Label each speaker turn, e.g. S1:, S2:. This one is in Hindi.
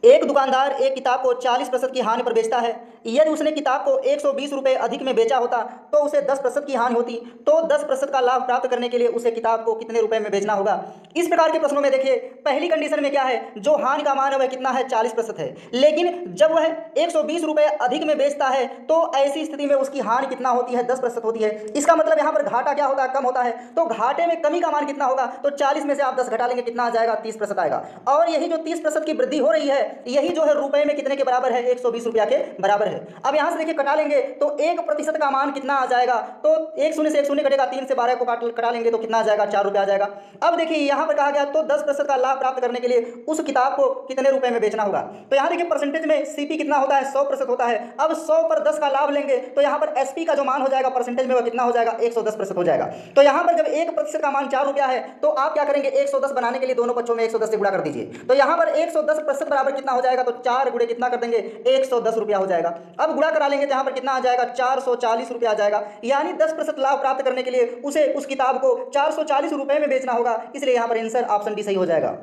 S1: एक दुकानदार एक किताब को 40% की हानि पर बेचता है। यदि उसने किताब को 120 रुपये अधिक में बेचा होता तो उसे 10% की हानि होती। तो 10% का लाभ प्राप्त करने के लिए उसे किताब को कितने रुपए में बेचना होगा। इस प्रकार के प्रश्नों में देखिए, पहली कंडीशन में क्या है, जो हानि का मान है वह कितना है, 40% है। लेकिन जब वह 120 रुपये अधिक में बेचता है तो ऐसी स्थिति में उसकी हानि कितना होती है, 10% होती है। इसका मतलब यहाँ पर घाटा क्या होता है, कम होता है। तो घाटे में कमी का मान कितना होगा, तो 40 में से आप 10 घटा लेंगे, कितना आ जाएगा, 30% आएगा। और यही जो 30% की वृद्धि हो रही है, यही जो है रुपए में कितने के बराबर है, 120 रुपया के बराबर है। अब यहां से देखिए कटा लेंगे तो 1% का मान कितना आ जाएगा, तो एक शून्य से एक शून्य कटेगा, 3 से 12 को कटा लेंगे तो कितना आ जाएगा, 4 रुपया आ जाएगा। अब देखिए यहां पर कहा गया तो 10% का लाभ प्राप्त करने के लिए उस किताब को कितने रुपए में बेचना होगा। तो यहां देखिए परसेंटेज में सीपी कितना होता है, 100% होता है। अब 100 पर 10 का लाभ लेंगे तो यहां पर एसपी का जो मान हो जाएगा परसेंटेज में वो कितना हो जाएगा, 110% हो जाएगा। तो यहां पर जब 1% का मान 4 रुपया है तो आप क्या करेंगे, 110 बनाने के लिए दोनों पक्षों में 110 से गुणा कर दीजिए। तो यहां पर 110% बराबर कितना हो जाएगा, तो 4 गुणे कितना कर देंगे, 110 रुपया हो जाएगा। अब गुणा करा लेंगे तो यहां पर कितना आ जाएगा, 440 रुपया आ जाएगा। यानी 10% लाभ प्राप्त करने के लिए उसे उस किताब को 440 रुपए में बेचना होगा। इसलिए यहां पर आंसर ऑप्शन डी सही हो जाएगा।